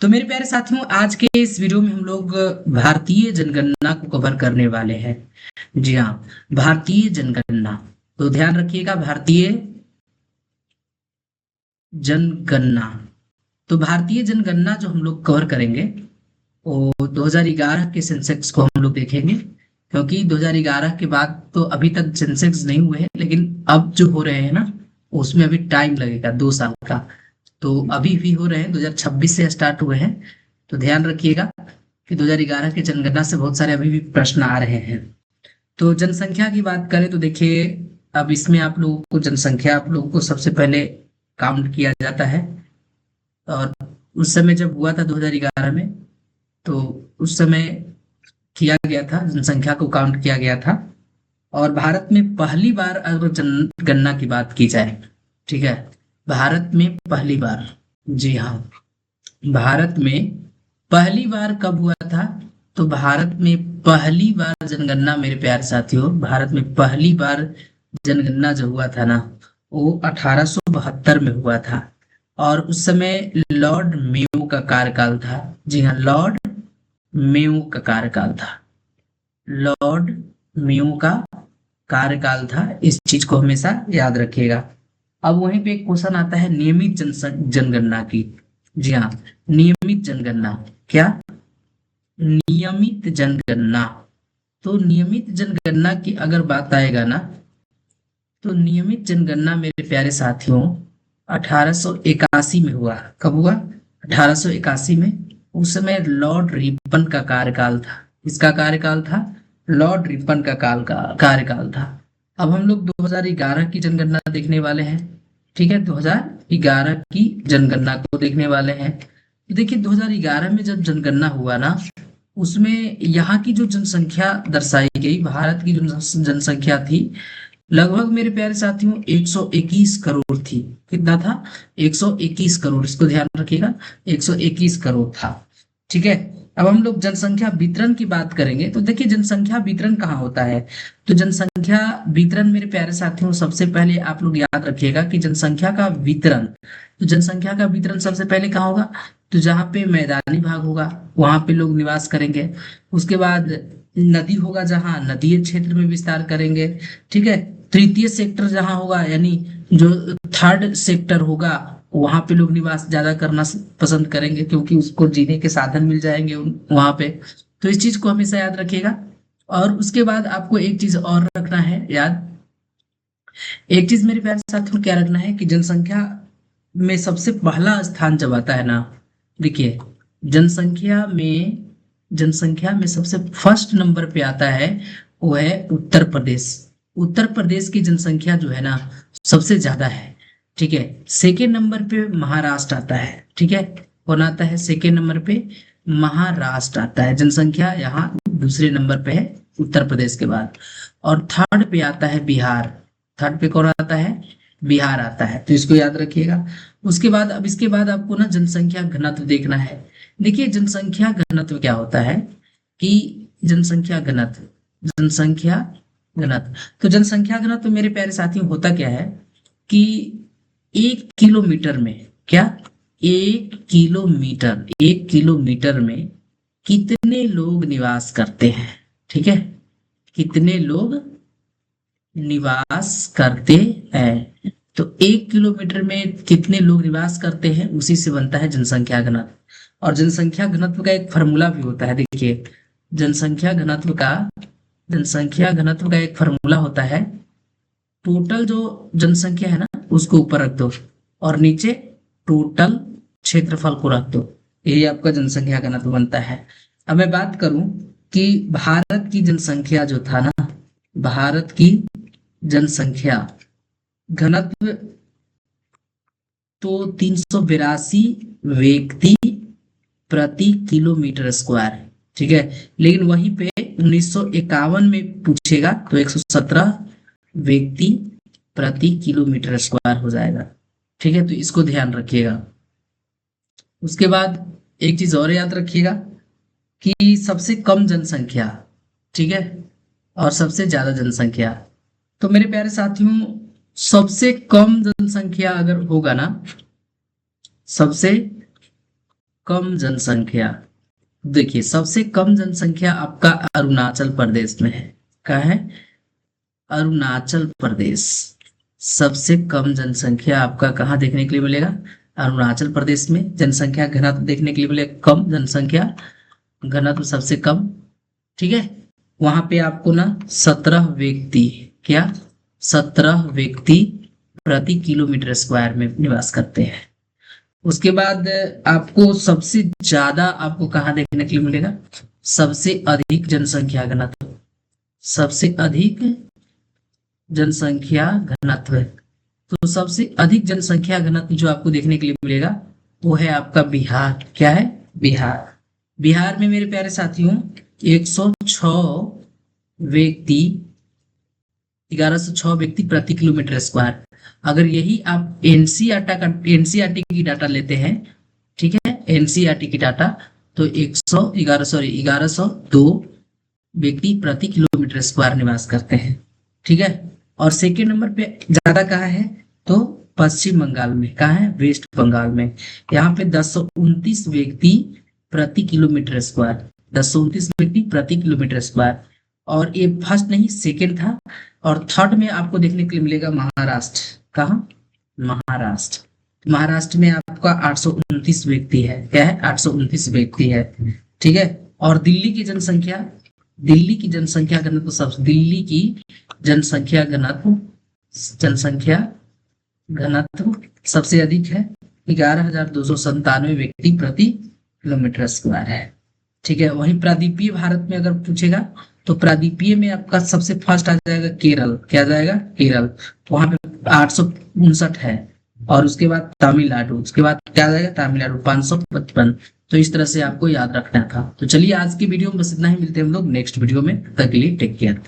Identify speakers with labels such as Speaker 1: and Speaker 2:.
Speaker 1: तो मेरे प्यारे साथियों, आज के इस वीडियो में हम लोग भारतीय जनगणना को कवर करने वाले हैं। जी हाँ, भारतीय जनगणना। तो ध्यान रखिएगा, भारतीय जनगणना। तो भारतीय जनगणना जो हम लोग कवर करेंगे वो 2011 के सेंसेक्स को हम लोग देखेंगे, क्योंकि 2011 के बाद तो अभी तक सेंसेक्स नहीं हुए हैं, लेकिन अब जो हो रहे हैं ना, उसमें अभी टाइम लगेगा 2 साल का। तो अभी भी हो रहे हैं, 2026 से स्टार्ट हुए हैं। तो ध्यान रखिएगा कि 2011 की जनगणना से बहुत सारे अभी भी प्रश्न आ रहे हैं। तो जनसंख्या की बात करें तो देखिए, अब इसमें आप लोगों को जनसंख्या, आप लोगों को सबसे पहले काउंट किया जाता है। और उस समय जब हुआ था 2011 में, तो उस समय किया गया था, जनसंख्या को काउंट किया गया था। और भारत में पहली बार अगर जनगणना की बात की जाए, ठीक है, भारत में पहली बार, जी हाँ, भारत में पहली बार कब हुआ था? तो भारत में पहली बार जनगणना, मेरे प्यारे साथियों, भारत में पहली बार जनगणना जो हुआ था ना, वो 1872 में हुआ था। और उस समय लॉर्ड मेयो का कार्यकाल था। जी हाँ, लॉर्ड मेयो का कार्यकाल था। लॉर्ड मेयो का कार्यकाल था। इस चीज को हमेशा याद रखिएगा। अब वहीं पे एक क्वेश्चन आता है नियमित जनगणना की। जी हाँ, नियमित जनगणना क्या? नियमित जनगणना। तो नियमित जनगणना की अगर बात आएगा ना, तो नियमित जनगणना मेरे प्यारे साथियों 1881 में हुआ। कब हुआ? 1881 में। उस समय लॉर्ड रिपन का कार्यकाल था। इसका कार्यकाल था, लॉर्ड रिपन का कार्यकाल था। अब हम लोग 2011 की जनगणना देखने वाले हैं। ठीक है, 2011 की जनगणना को देखने वाले हैं। तो देखिए, 2011 में जब जनगणना हुआ ना, उसमें यहाँ की जो जनसंख्या दर्शाई गई, भारत की जो जनसंख्या थी, लगभग मेरे प्यारे साथियों 121 करोड़ थी। कितना था? 121 करोड़। इसको ध्यान रखिएगा, 121 करोड़ था। ठीक है। अब हम लोग जनसंख्या वितरण की बात करेंगे। तो देखिए, जनसंख्या वितरण कहाँ होता है? तो जनसंख्या वितरण मेरे प्यारे साथियों, सबसे पहले आप लोग याद रखिएगा कि जनसंख्या का वितरण, तो जनसंख्या का वितरण सबसे पहले कहाँ होगा? तो जहाँ पे मैदानी भाग होगा, वहां पे लोग निवास करेंगे। उसके बाद नदी होगा, जहाँ नदीय क्षेत्र में विस्तार करेंगे। ठीक है। तृतीय सेक्टर जहाँ होगा, यानी जो थर्ड सेक्टर होगा, वहां पे लोग निवास ज्यादा करना पसंद करेंगे, क्योंकि उसको जीने के साधन मिल जाएंगे वहां पे। तो इस चीज को हमेशा याद रखिएगा। और उसके बाद आपको एक चीज और रखना है याद। एक चीज मेरे प्यारे साथियों क्या रखना है कि जनसंख्या में सबसे पहला स्थान जब आता है ना, देखिए, जनसंख्या में जनसंख्या में सबसे फर्स्ट नंबर पे आता है, वो है उत्तर प्रदेश। उत्तर प्रदेश की जनसंख्या जो है ना, सबसे ज्यादा है। ठीक है। सेकेंड नंबर पे महाराष्ट्र आता है। ठीक है। कौन आता है सेकेंड नंबर पे? महाराष्ट्र आता है। जनसंख्या यहाँ दूसरे नंबर पे है, उत्तर प्रदेश के बाद। और थर्ड पे आता है बिहार। थर्ड पे कौन आता है? बिहार आता है। तो इसको याद रखिएगा। उसके बाद, अब इसके बाद आपको ना जनसंख्या घनत्व देखना है। देखिए, जनसंख्या घनत्व क्या होता है कि जनसंख्या घनत्व, तो जनसंख्या घनत्व मेरे प्यारे साथियों होता क्या है कि 1 किलोमीटर में, क्या, 1 किलोमीटर में कितने लोग निवास करते हैं? ठीक है, कितने लोग निवास करते हैं। तो 1 किलोमीटर में कितने लोग निवास करते हैं, उसी से बनता है जनसंख्या घनत्व। और जनसंख्या घनत्व का एक फॉर्मूला भी होता है। देखिए, जनसंख्या घनत्व का जनसंख्या घनत्व का एक फॉर्मूला होता है। टोटल जो जनसंख्या है ना, उसको ऊपर रख दो, और नीचे टोटल क्षेत्रफल को रख दो। यही आपका जनसंख्या घनत्व बनता है। अब मैं बात करूं कि भारत की जनसंख्या जो था ना, भारत की जनसंख्या घनत्व तो 382 व्यक्ति प्रति किलोमीटर स्क्वायर है। ठीक है। लेकिन वहीं पे 1951 में पूछेगा तो 117 व्यक्ति प्रति किलोमीटर स्क्वायर हो जाएगा। ठीक है, तो इसको ध्यान रखिएगा। उसके बाद एक चीज और याद रखिएगा कि सबसे कम जनसंख्या, ठीक है, और सबसे ज्यादा जनसंख्या। तो मेरे प्यारे साथियों, सबसे कम जनसंख्या अगर होगा ना, सबसे कम जनसंख्या, देखिए सबसे कम जनसंख्या आपका अरुणाचल प्रदेश में है। क्या है? अरुणाचल प्रदेश। सबसे कम जनसंख्या आपका कहाँ देखने के लिए मिलेगा? अरुणाचल प्रदेश में। जनसंख्या घनत्व देखने के लिए मिलेगा, कम जनसंख्या घनत्व सबसे कम। ठीक है, वहां पे आपको ना 17 व्यक्ति, क्या 17 व्यक्ति प्रति किलोमीटर स्क्वायर में निवास करते हैं। उसके बाद आपको सबसे ज्यादा आपको कहाँ देखने के लिए मिलेगा? सबसे अधिक जनसंख्या घनत्व, सबसे अधिक जनसंख्या घनत्व। तो सबसे अधिक जनसंख्या घनत्व जो आपको देखने के लिए मिलेगा वो है आपका बिहार। क्या है? बिहार। बिहार में मेरे प्यारे साथियों 106 व्यक्ति, 1106 व्यक्ति प्रति किलोमीटर स्क्वायर। अगर यही आप एनसीईआरटी की डाटा लेते हैं, ठीक है, एनसीईआरटी की डाटा, तो 1102 व्यक्ति प्रति किलोमीटर स्क्वायर निवास करते हैं। ठीक है, और सेकेंड नंबर पे ज्यादा कहाँ है? तो पश्चिम बंगाल में। कहाँ है? वेस्ट बंगाल में। यहाँ पे 1029 व्यक्ति प्रति किलोमीटर स्क्वायर, 1029 व्यक्ति प्रति किलोमीटर स्क्वायर। और ये फर्स्ट नहीं, सेकेंड था। और थर्ड में आपको देखने के लिए मिलेगा महाराष्ट्र। कहाँ? महाराष्ट्र। महाराष्ट्र में आपका 829 व्यक्ति है। क्या है? 829 व्यक्ति है। ठीक है, और दिल्ली की जनसंख्या, दिल्ली की जनसंख्या घनत्व सब, दिल्ली की जनसंख्या घनत्व, जनसंख्या घनत्व सबसे अधिक है, 11,297 व्यक्ति प्रति किलोमीटर स्क्वायर है। ठीक है, वहीं प्रादीपीय भारत में अगर पूछेगा तो प्रादीपीय में आपका सबसे फर्स्ट आ जाएगा केरल। क्या आ जाएगा? केरल। वहां पे 859 है। और उसके बाद तमिलनाडु, उसके बाद क्या आ जाएगा? तमिलनाडु 555। तो इस तरह से आपको याद रखना था। तो चलिए आज की वीडियो में बस इतना ही, मिलते हैं हम लोग नेक्स्ट वीडियो में। तब तक के लिए टेक केयर।